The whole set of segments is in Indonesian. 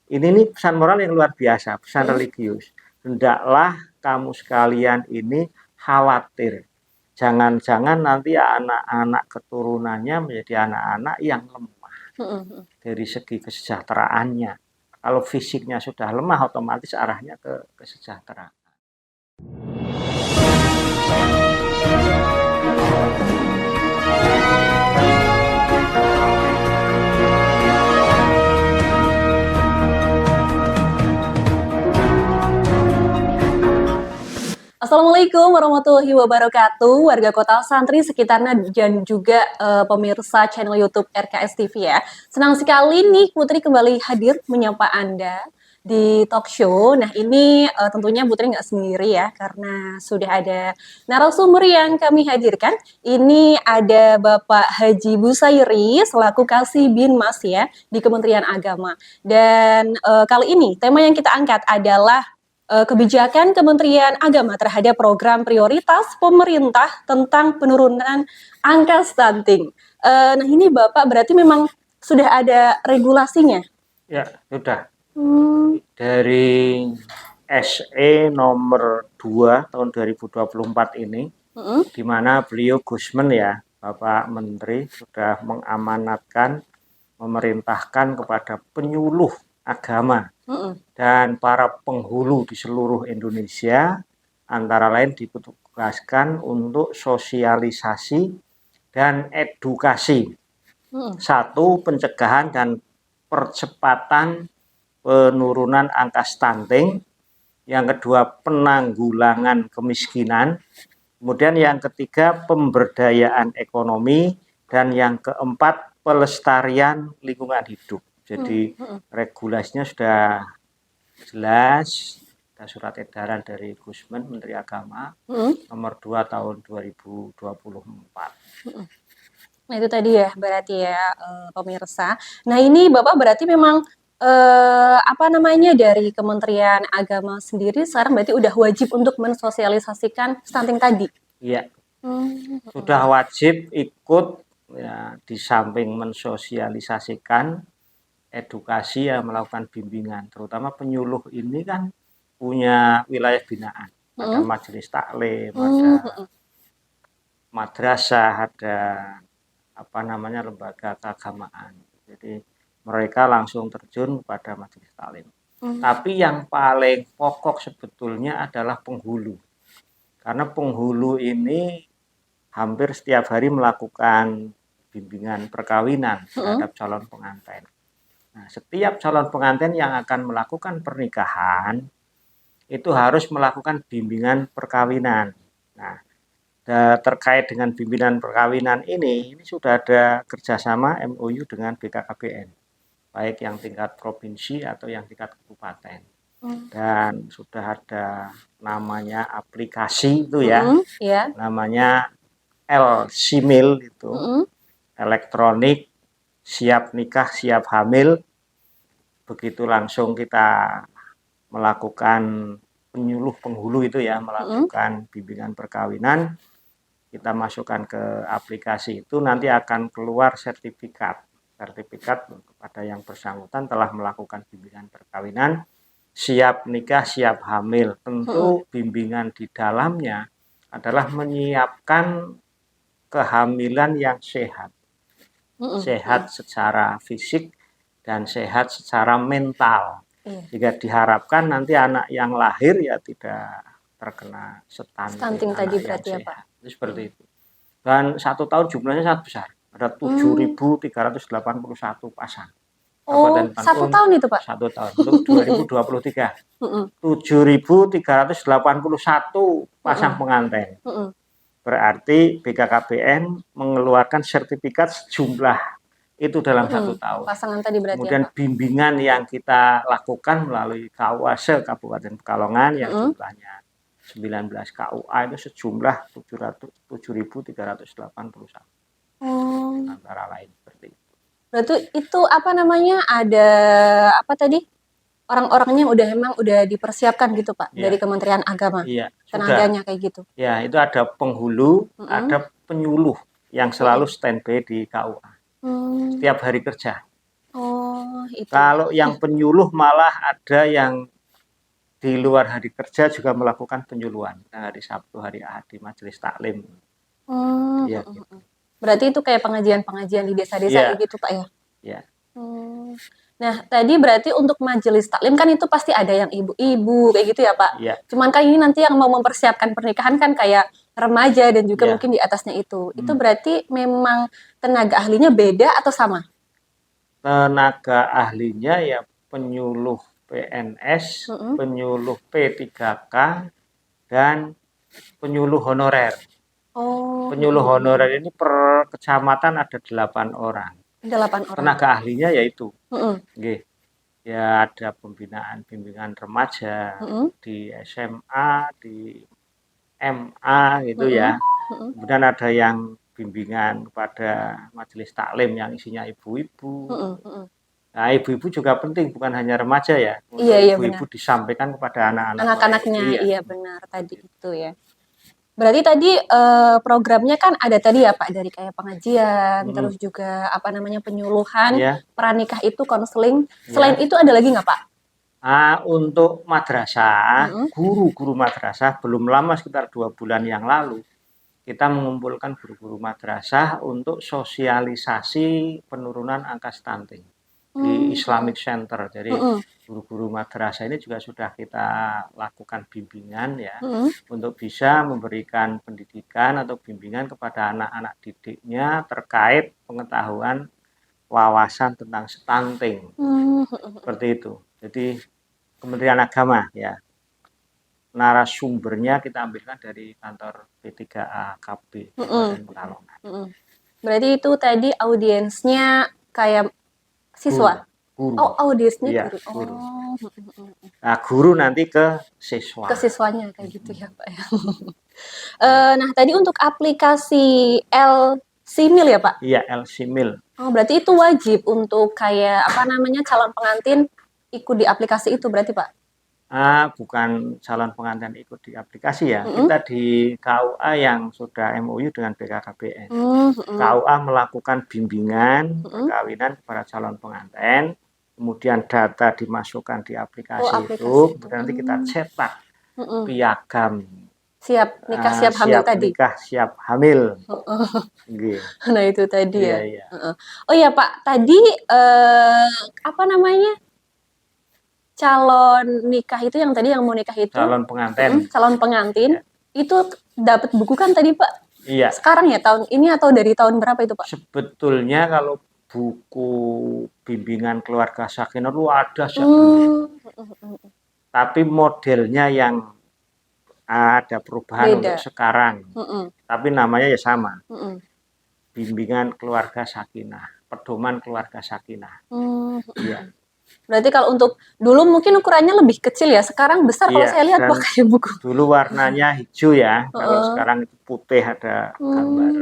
Ini nih pesan moral yang luar biasa, pesan religius. Hendaklah kamu sekalian ini khawatir. Jangan-jangan nanti anak-anak keturunannya menjadi anak-anak yang lemah dari segi kesejahteraannya. Kalau fisiknya sudah lemah, otomatis arahnya ke kesejahteraan. Assalamualaikum warahmatullahi wabarakatuh, warga Kota Santri sekitarnya dan juga pemirsa channel YouTube RKS TV ya. Senang sekali nih Putri kembali hadir menyapa Anda di talk show. Nah ini tentunya Putri nggak sendiri ya, karena sudah ada narasumber yang kami hadirkan. Ini ada Bapak Haji Busairi selaku Kasih Binmas ya di Kementerian Agama. Dan kali ini tema yang kita angkat adalah kebijakan Kementerian Agama terhadap program prioritas pemerintah tentang penurunan angka stunting. Nah ini Bapak berarti memang sudah ada regulasinya? Ya, sudah. Dari SE nomor 2 tahun 2024 ini, di mana beliau Gusmen ya, Bapak Menteri sudah mengamanatkan, memerintahkan kepada penyuluh agama dan para penghulu di seluruh Indonesia, antara lain ditugaskan untuk sosialisasi dan edukasi. Satu, pencegahan dan percepatan penurunan angka stunting. Yang kedua, penanggulangan kemiskinan. Kemudian yang ketiga, pemberdayaan ekonomi. Dan yang keempat, pelestarian lingkungan hidup. Jadi regulasinya sudah jelas, ada surat edaran dari Gusmen Menteri Agama nomor 2 tahun 2024. Nah itu tadi ya berarti ya pemirsa. Nah ini Bapak berarti memang dari Kementerian Agama sendiri sekarang berarti udah wajib untuk mensosialisasikan stunting tadi? Iya, sudah wajib ikut ya, di samping mensosialisasikan edukasi ya, melakukan bimbingan, terutama penyuluh ini kan punya wilayah binaan, ada majelis taklim, ada madrasah, ada lembaga keagamaan. Jadi mereka langsung terjun pada majelis taklim. Tapi yang paling pokok sebetulnya adalah penghulu, karena penghulu ini hampir setiap hari melakukan bimbingan perkawinan terhadap calon pengantin. Nah, setiap calon pengantin yang akan melakukan pernikahan itu harus melakukan bimbingan perkawinan. Nah, terkait dengan bimbingan perkawinan ini sudah ada kerjasama MOU dengan BKKBN, baik yang tingkat provinsi atau yang tingkat kabupaten. Dan sudah ada namanya aplikasi itu ya, namanya L-Simil itu, elektronik siap nikah siap hamil. Begitu langsung kita melakukan penyuluh penghulu itu ya, melakukan bimbingan perkawinan, kita masukkan ke aplikasi itu, nanti akan keluar sertifikat kepada yang bersangkutan telah melakukan bimbingan perkawinan, siap nikah siap hamil. Tentu bimbingan di dalamnya adalah menyiapkan kehamilan yang sehat, sehat secara fisik dan sehat secara mental. Jika diharapkan nanti anak yang lahir ya tidak terkena stunting tadi berarti ya Pak? Itu seperti itu. Dan 1 tahun jumlahnya sangat besar, ada 7.381 pasang. Oh, 1 tahun itu Pak? 1 tahun untuk 2023. 7.381 pasang pengantin. Berarti BKKBN mengeluarkan sertifikat sejumlah itu dalam 1 tahun. Pasangan tadi berarti. Kemudian ya, bimbingan yang kita lakukan melalui KUA Kabupaten Pekalongan yang jumlahnya 19 KUA itu sejumlah 7.381. Antara lain seperti itu. Berarti itu ada orang-orangnya udah dipersiapkan gitu Pak ya, dari Kementerian Agama? Iya, tenaganya kayak gitu? Ya, itu ada penghulu, ada penyuluh yang selalu standby di KUA. Setiap hari kerja. Oh, itu. Kalau yang penyuluh malah ada yang di luar hari kerja juga melakukan penyuluhan. Nah, hari Sabtu, hari Ahad di majelis taklim. Ya, gitu. Berarti itu kayak pengajian-pengajian di desa-desa Iya, kayak gitu, Pak, ya? ya, Hmm. Nah, tadi berarti untuk majelis taklim kan itu pasti ada yang ibu-ibu kayak gitu ya, Pak? ya, Cuman kan ini nanti yang mau mempersiapkan pernikahan kan kayak remaja dan juga ya. mungkin di atasnya itu. Itu Hmm. berarti memang tenaga ahlinya beda atau sama? Tenaga ahlinya ya penyuluh PNS, Mm-mm. penyuluh P3K, dan penyuluh honorer. Oh, Penyuluh honorer ini per kecamatan ada 8 orang. 8 orang. Tenaga ahlinya yaitu, Mm-mm. nggih, ya ada pembinaan bimbingan remaja Mm-mm. di SMA, di MA gitu Mm-mm. ya. Mm-mm. Kemudian ada yang bimbingan kepada majelis taklim yang isinya ibu-ibu. Mm-mm. Mm-mm. Nah, ibu-ibu juga penting, bukan hanya remaja ya. Iya, Untuk iya ibu-ibu benar. disampaikan kepada anak-anak mereka. Anak-anaknya, Iya, iya benar tadi seperti itu. itu ya. Berarti tadi programnya kan ada tadi ya Pak dari kayak pengajian, Mm-mm. terus juga apa namanya penyuluhan, Iya, pranikah itu konseling. Selain ya. itu ada lagi nggak Pak? Untuk madrasah, Mm-mm. guru-guru madrasah belum lama sekitar 2 bulan yang lalu kita mengumpulkan guru-guru madrasah untuk sosialisasi penurunan angka stunting di Mm-mm. Islamic Center. Jadi Mm-mm. guru-guru madrasah ini juga sudah kita lakukan bimbingan ya Mm-mm. untuk bisa memberikan pendidikan atau bimbingan kepada anak-anak didiknya terkait pengetahuan wawasan tentang stunting. Mm-mm. Seperti itu. Jadi Kementerian Agama ya, narasumbernya kita ambilkan dari kantor P3A KB Kabupaten Pekalongan. Mm-mm. Berarti itu tadi audiensnya kayak Guru, siswa. guru, Oh, audiensnya iya guru. guru. Oh, Nah, guru nanti ke siswa. ke siswanya kayak gitu ya Pak ya. Nah, tadi untuk aplikasi L-Simil ya Pak? Iya, LCMIL. Oh, berarti itu wajib untuk kayak apa namanya calon pengantin ikut di aplikasi itu berarti Pak? Bukan calon pengantin ikut di aplikasi ya. Mm-mm. Kita di KUA yang sudah MOU dengan BKKBN. Mm-mm. KUA melakukan bimbingan Mm-mm. perkawinan kepada calon pengantin, kemudian data dimasukkan di Oh, aplikasi itu, aplikasi itu. kemudian nanti kita cetak Mm-mm. piagam Siap nikah siap hamil siap tadi. nikah, siap hamil. Nggih. Nah, itu tadi Iya, ya. iya. Heeh. Oh ya Pak, tadi apa namanya? Calon nikah itu yang tadi yang mau nikah itu, Calon pengantin. calon pengantin Ya. itu dapat buku kan tadi Pak? Iya. Sekarang ya tahun ini atau dari tahun berapa itu Pak? Sebetulnya kalau buku bimbingan keluarga sakinah itu ada sejak Hmm, tapi modelnya yang ada perubahan beda. untuk sekarang. Mm-mm. Tapi namanya ya sama. Mm-mm. Bimbingan keluarga sakinah, pedoman keluarga sakinah. Hmm. Iya. Berarti kalau untuk dulu mungkin ukurannya lebih kecil ya, sekarang besar kalau Iya, saya lihat dan Pak kayak buku. dulu warnanya hijau ya, kalau sekarang itu putih ada gambar.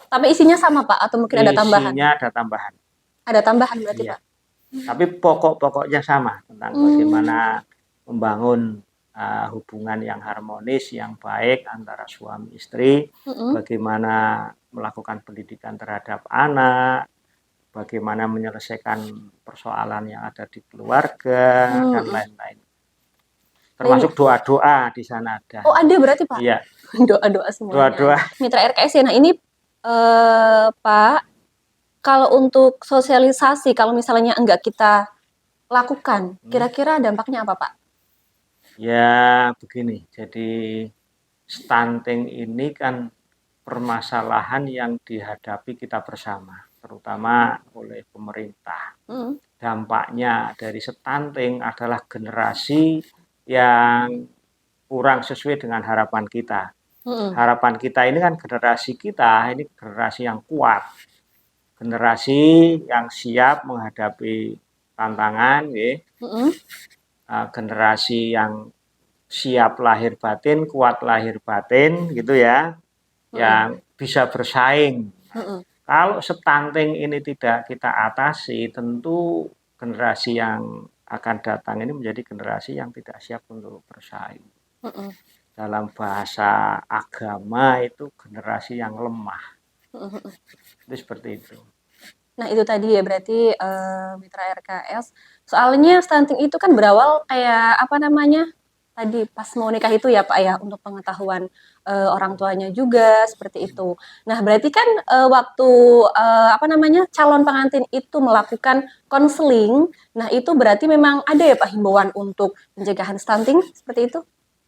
Tapi isinya sama Pak atau mungkin ada tambahan? Isinya ada tambahan. Ada tambahan berarti Iya. Pak. Tapi pokok-pokoknya sama tentang bagaimana membangun hubungan yang harmonis, yang baik antara suami istri, bagaimana melakukan pendidikan terhadap anak, bagaimana menyelesaikan persoalan yang ada di keluarga, dan lain-lain. Termasuk doa-doa di sana ada. Oh ada berarti Pak? Iya. Doa-doa semuanya. Doa-doa. Mitra RKS ya. Nah ini Pak, kalau untuk sosialisasi, kalau misalnya enggak kita lakukan, kira-kira dampaknya apa Pak? Ya begini, jadi stunting ini kan permasalahan yang dihadapi kita bersama, terutama oleh pemerintah. Dampaknya dari stunting adalah generasi yang kurang sesuai dengan harapan kita. Harapan kita ini kan generasi kita, ini generasi yang kuat, generasi yang siap menghadapi tantangan, generasi yang siap lahir batin, kuat lahir batin, gitu ya, yang bisa bersaing. Kalau stunting ini tidak kita atasi, tentu generasi yang akan datang ini menjadi generasi yang tidak siap untuk bersaing. Dalam bahasa agama itu generasi yang lemah. Itu seperti itu. Nah itu tadi ya berarti mitra RKS. Soalnya stunting itu kan berawal kayak apa namanya tadi pas mau nikah itu ya Pak ya untuk pengetahuan orang tuanya juga seperti itu. Nah berarti kan waktu apa namanya calon pengantin itu melakukan konseling. Nah itu berarti memang ada ya Pak himbauan untuk pencegahan stunting seperti itu?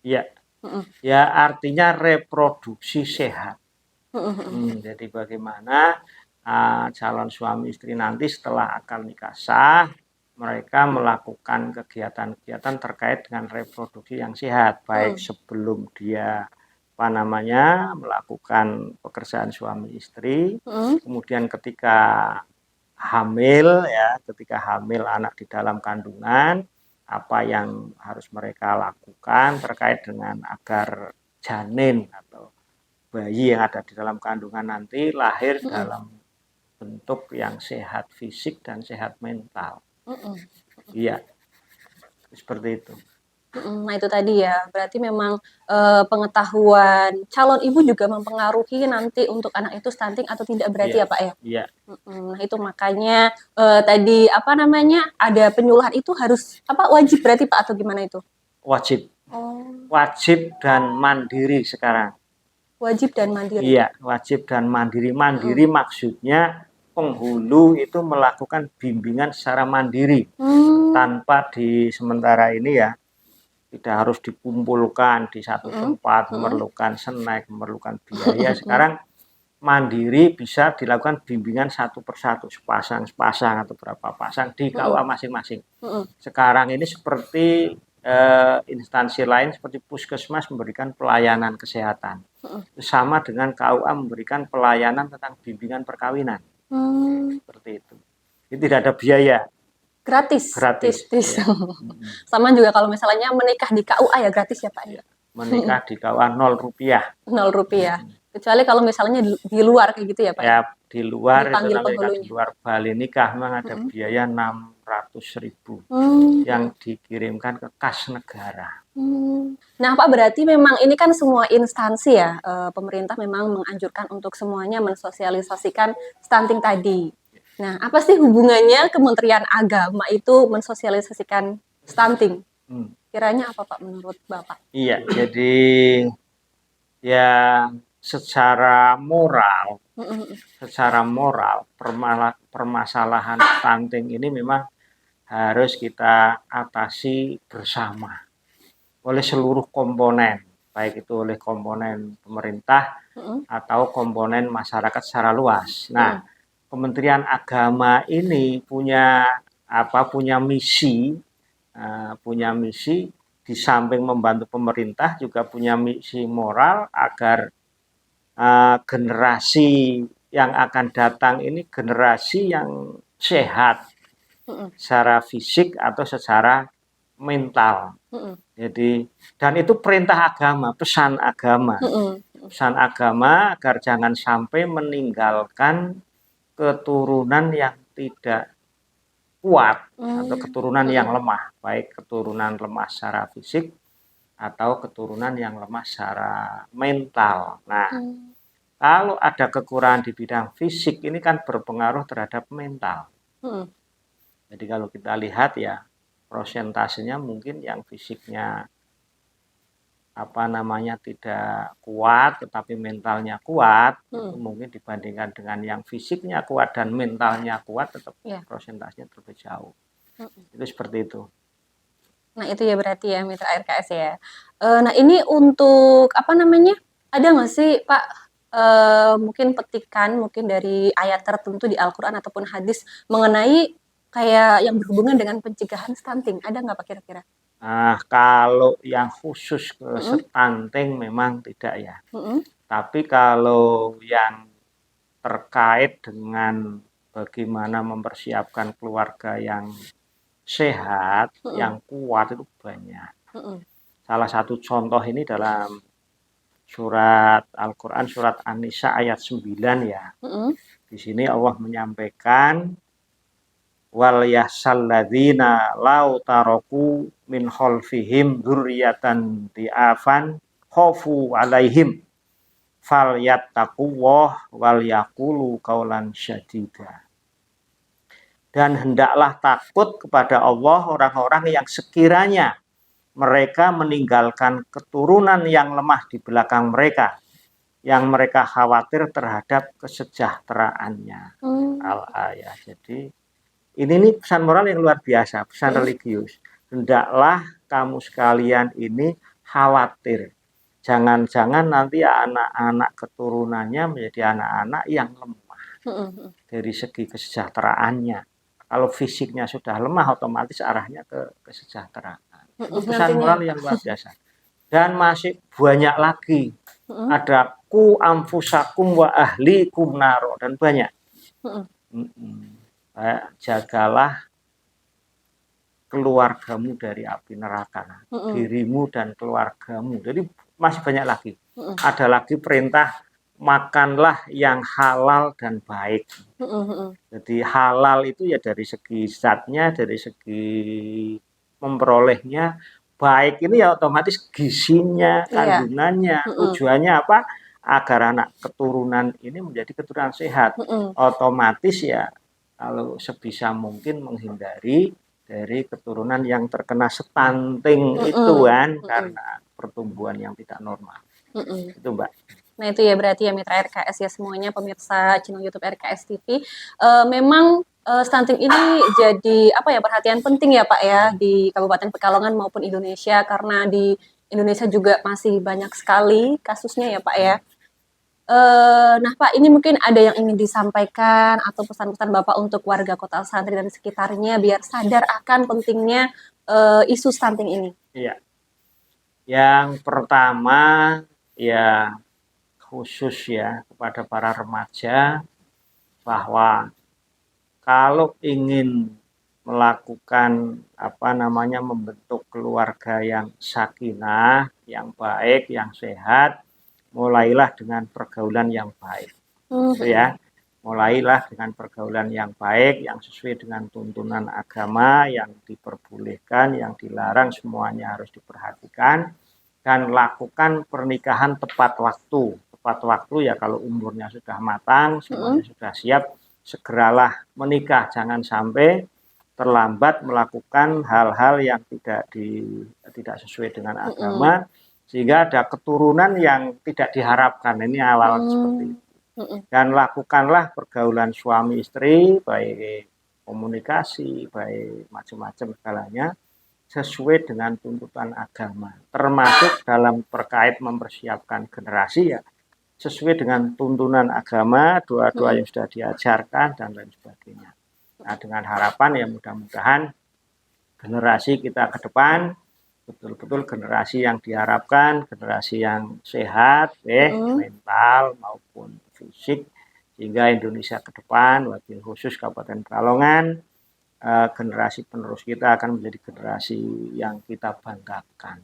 Iya, Mm-mm. ya artinya reproduksi sehat. Mm-mm. Jadi bagaimana calon suami istri nanti setelah akad nikah sah, mereka melakukan kegiatan-kegiatan terkait dengan reproduksi yang sehat, baik Mm-mm. sebelum dia melakukan pekerjaan suami istri, Mm-mm. kemudian ketika hamil ya, ketika hamil anak di dalam kandungan, apa yang harus mereka lakukan terkait dengan agar janin atau bayi yang ada di dalam kandungan nanti lahir Mm-mm. dalam bentuk yang sehat fisik dan sehat mental. Mm-mm. Iya, seperti itu. Nah itu tadi ya, berarti memang pengetahuan calon ibu juga mempengaruhi nanti untuk anak itu stunting atau tidak Iya, berarti ya Pak ya? iya, Nah itu makanya tadi apa namanya ada penyuluhan itu harus apa wajib berarti Pak atau gimana itu? wajib, Oh, wajib dan mandiri sekarang. wajib dan mandiri. Iya, wajib dan mandiri. Mandiri Mm-mm. maksudnya penghulu itu melakukan bimbingan secara mandiri Hmm. tanpa di sementara ini ya, tidak harus dikumpulkan di satu Mm-mm. tempat, Mm-mm. memerlukan snack, memerlukan biaya. Sekarang mandiri bisa dilakukan bimbingan satu persatu, sepasang atau berapa pasang di Mm-mm. KUA masing-masing. Mm-mm. Sekarang ini seperti instansi lain seperti puskesmas memberikan pelayanan kesehatan. Mm-mm. Sama dengan KUA memberikan pelayanan tentang bimbingan perkawinan. Hmm. Seperti itu. Ini tidak ada biaya, Gratis, gratis. tis. Ya. Sama juga kalau misalnya menikah di KUA ya gratis ya Pak ya? Ya. Menikah di KUA 0 rupiah. 0 rupiah. Kecuali kalau misalnya di luar kayak gitu ya Pak ya? Ya di luar itu Dipanggil nanti di penghulunya. luar Bali nikah memang ada Mm-mm. biaya 600.000 Hmm. yang dikirimkan ke kas negara. Nah, Pak, berarti memang ini kan semua instansi ya, pemerintah memang menganjurkan untuk semuanya mensosialisasikan stunting tadi. Nah, apa sih hubungannya Kementerian Agama itu mensosialisasikan stunting? Hmm. Kiranya apa, Pak, menurut Bapak? Iya, jadi ya secara moral, permasalahan stunting ini memang harus kita atasi bersama oleh seluruh komponen, baik itu oleh komponen pemerintah atau komponen masyarakat secara luas. Nah, Kementerian Agama ini punya misi, di samping membantu pemerintah juga punya misi moral agar generasi yang akan datang ini generasi yang sehat secara fisik atau secara mental. Jadi dan itu perintah agama, pesan agama agar jangan sampai meninggalkan keturunan yang tidak kuat atau keturunan yang lemah, baik keturunan lemah secara fisik atau keturunan yang lemah secara mental. Nah, kalau ada kekurangan di bidang fisik ini kan berpengaruh terhadap mental. Jadi kalau kita lihat ya prosentasenya mungkin yang fisiknya tidak kuat tetapi mentalnya kuat itu mungkin dibandingkan dengan yang fisiknya kuat dan mentalnya kuat tetap prosentasenya terlalu jauh. Itu seperti itu. Nah itu ya berarti ya mitra RKS ya. Nah ini untuk apa namanya? Ada nggak sih Pak mungkin petikan mungkin dari ayat tertentu di Al-Quran ataupun hadis mengenai kayak yang berhubungan dengan pencegahan stunting? Ada nggak Pak kira-kira? Nah, kalau yang khusus ke stunting memang tidak ya. Tapi kalau yang terkait dengan bagaimana mempersiapkan keluarga yang sehat, yang kuat itu banyak. Salah satu contoh ini dalam surat Al-Quran, surat An-Nisa ayat 9 ya. Di sini Allah menyampaikan wal yahsalladzina lau taroku min khalfihim dzurriyyatan di'afan khofu alaihim fal yattaqullah wal yaqulu qaulan syadida. Dan hendaklah takut kepada Allah orang-orang yang sekiranya mereka meninggalkan keturunan yang lemah di belakang mereka, yang mereka khawatir terhadap kesejahteraannya. Al-ayah. Jadi ini nih pesan moral yang luar biasa, pesan religius. Hendaklah kamu sekalian ini khawatir. Jangan-jangan nanti anak-anak keturunannya menjadi anak-anak yang lemah dari segi kesejahteraannya. Kalau fisiknya sudah lemah, otomatis arahnya ke kesejahteraan. Itu pesan moral yang luar biasa. Dan masih banyak lagi. Ada ku amfusakum wa ahlikum naro, dan banyak. Jagalah keluargamu dari api neraka, dirimu dan keluargamu. Jadi masih banyak lagi. Ada lagi perintah makanlah yang halal dan baik. Jadi halal itu ya dari segi zatnya, dari segi memperolehnya. Baik ini ya otomatis gizinya, kandungannya. Tujuannya apa? Agar anak keturunan ini menjadi keturunan sehat. Otomatis ya kalau sebisa mungkin menghindari dari keturunan yang terkena stunting itu kan, karena pertumbuhan yang tidak normal. Itu Mbak. Nah itu ya berarti ya mitra RKS ya semuanya pemirsa channel YouTube RKS TV. Memang stunting ini jadi apa ya perhatian penting ya Pak ya di Kabupaten Pekalongan maupun Indonesia, karena di Indonesia juga masih banyak sekali kasusnya ya Pak ya. Nah Pak, ini mungkin ada yang ingin disampaikan atau pesan-pesan Bapak untuk warga Kota Santri dan sekitarnya biar sadar akan pentingnya isu stunting ini. Iya. Yang pertama ya khusus ya kepada para remaja, bahwa kalau ingin melakukan membentuk keluarga yang sakinah, yang baik, yang sehat, mulailah dengan pergaulan yang baik. Gitu ya. Mulailah dengan pergaulan yang baik, yang sesuai dengan tuntunan agama, yang diperbolehkan, yang dilarang, semuanya harus diperhatikan. Dan lakukan pernikahan tepat waktu. Tepat waktu ya kalau umurnya sudah matang, semuanya sudah siap, segeralah menikah. Jangan sampai terlambat melakukan hal-hal yang tidak sesuai dengan agama, sehingga ada keturunan yang tidak diharapkan. Ini awal seperti itu. Dan lakukanlah pergaulan suami istri, baik komunikasi, baik macam-macam segalanya, sesuai dengan tuntutan agama, termasuk dalam terkait mempersiapkan generasi ya sesuai dengan tuntunan agama, doa-doa yang sudah diajarkan dan lain sebagainya. Nah, dengan harapan ya mudah-mudahan generasi kita ke depan betul-betul generasi yang diharapkan, generasi yang sehat, mental maupun fisik, sehingga Indonesia ke depan, wabil khusus Kabupaten Pekalongan, generasi penerus kita akan menjadi generasi yang kita banggakan.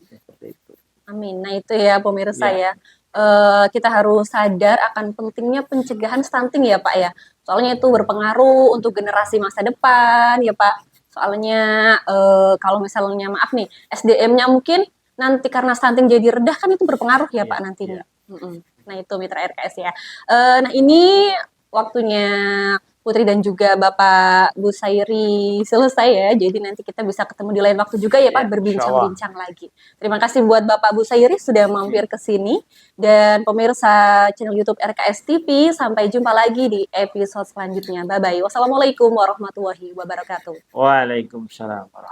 Seperti itu. Amin. Nah itu ya pemirsa ya. Kita harus sadar akan pentingnya pencegahan stunting ya Pak ya. Soalnya itu berpengaruh untuk generasi masa depan ya Pak. Soalnya kalau misalnya maaf nih SDM-nya mungkin nanti karena stunting jadi rendah kan itu berpengaruh ya Pak nantinya. Nah itu mitra RKS ya. Nah ini waktunya Putri dan juga Bapak Bu Sairi selesai ya. Jadi nanti kita bisa ketemu di lain waktu juga ya Pak, berbincang-bincang lagi. Terima kasih buat Bapak Bu Sairi sudah mampir ke sini. Dan pemirsa channel YouTube RKS TV, sampai jumpa lagi di episode selanjutnya. Bye-bye. Wassalamualaikum warahmatullahi wabarakatuh. Waalaikumsalam warahmatullahi wabarakatuh.